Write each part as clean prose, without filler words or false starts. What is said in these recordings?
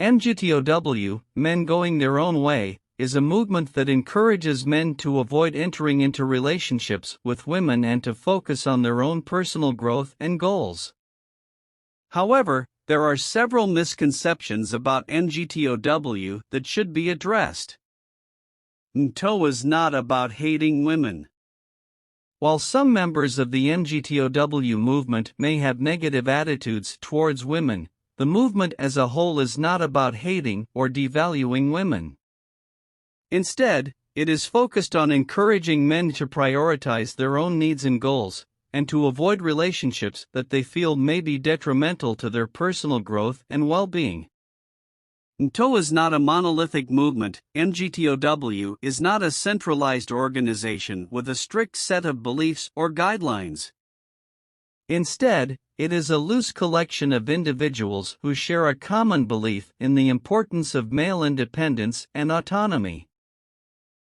MGTOW, Men Going Their Own Way, is a movement that encourages men to avoid entering into relationships with women and to focus on their own personal growth and goals. However, there are several misconceptions about MGTOW that should be addressed. MGTOW is not about hating women. While some members of the MGTOW movement may have negative attitudes towards women, the movement as a whole is not about hating or devaluing women. Instead, it is focused on encouraging men to prioritize their own needs and goals, and to avoid relationships that they feel may be detrimental to their personal growth and well-being. MGTOW is not a monolithic movement. MGTOW is not a centralized organization with a strict set of beliefs or guidelines. Instead, it is a loose collection of individuals who share a common belief in the importance of male independence and autonomy.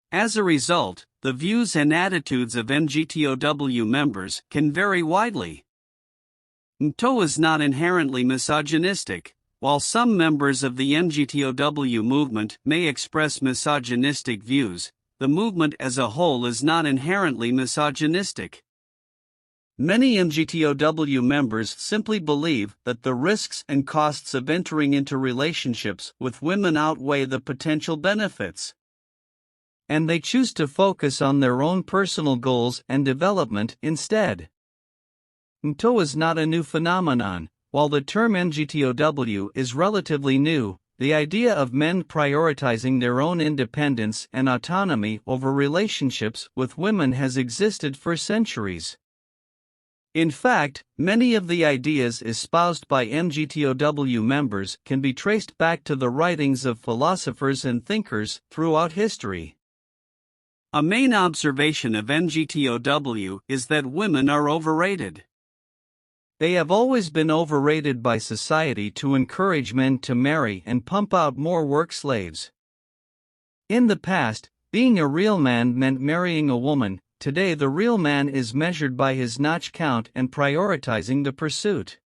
As a result, the views and attitudes of MGTOW members can vary widely. MGTOW is not inherently misogynistic. While some members of the MGTOW movement may express misogynistic views, the movement as a whole is not inherently misogynistic. Many MGTOW members simply believe that the risks and costs of entering into relationships with women outweigh the potential benefits, and they choose to focus on their own personal goals and development instead. MGTOW is not a new phenomenon. While the term MGTOW is relatively new, the idea of men prioritizing their own independence and autonomy over relationships with women has existed for centuries. In fact, many of the ideas espoused by MGTOW members can be traced back to the writings of philosophers and thinkers throughout history. A main observation of MGTOW is that women are overrated. They have always been overrated by society to encourage men to marry and pump out more work slaves. In the past, being a real man meant marrying a woman. Today the real man is measured by his notch count and prioritizing the pursuit.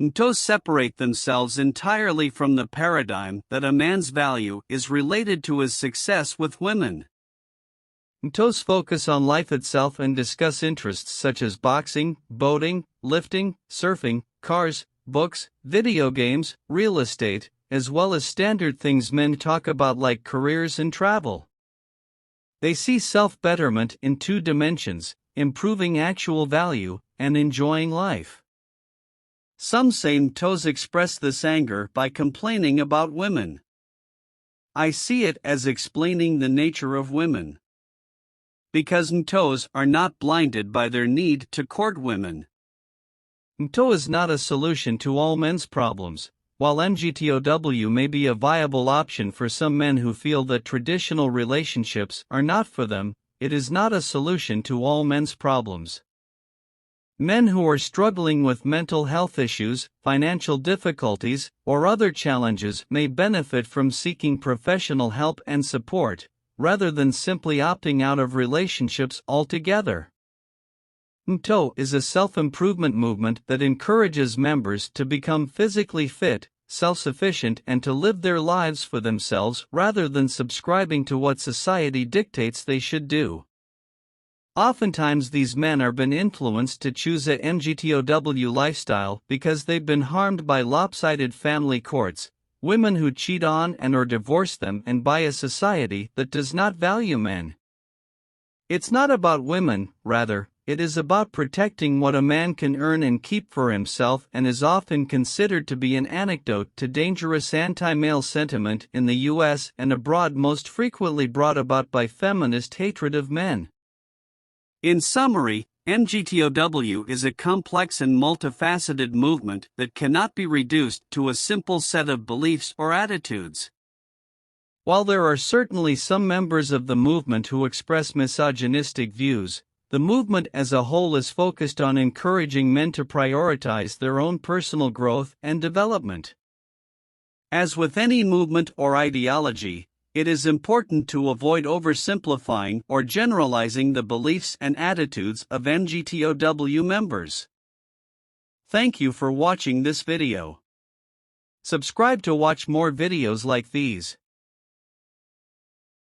MGTOW separate themselves entirely from the paradigm that a man's value is related to his success with women. MGTOWs focus on life itself and discuss interests such as boxing, boating, lifting, surfing, cars, books, video games, real estate, as well as standard things men talk about like careers and travel. They see self-betterment in two dimensions, improving actual value and enjoying life. Some say MGTOWs express this anger by complaining about women. I see it as explaining the nature of women. Because MGTOWs are not blinded by their need to court women. MGTOW is not a solution to all men's problems. While MGTOW may be a viable option for some men who feel that traditional relationships are not for them, it is not a solution to all men's problems. Men who are struggling with mental health issues, financial difficulties, or other challenges may benefit from seeking professional help and support, rather than simply opting out of relationships altogether. MGTOW is a self-improvement movement that encourages members to become physically fit, self-sufficient, and to live their lives for themselves rather than subscribing to what society dictates they should do. Oftentimes these men are been influenced to choose a MGTOW lifestyle because they've been harmed by lopsided family courts, women who cheat on and or divorce them, and by a society that does not value men. It's not about women, rather, it is about protecting what a man can earn and keep for himself, and is often considered to be an antidote to dangerous anti-male sentiment in the US and abroad, most frequently brought about by feminist hatred of men. In summary, MGTOW is a complex and multifaceted movement that cannot be reduced to a simple set of beliefs or attitudes. While there are certainly some members of the movement who express misogynistic views, the movement as a whole is focused on encouraging men to prioritize their own personal growth and development. As with any movement or ideology, it is important to avoid oversimplifying or generalizing the beliefs and attitudes of MGTOW members. Thank you for watching this video. Subscribe to watch more videos like these.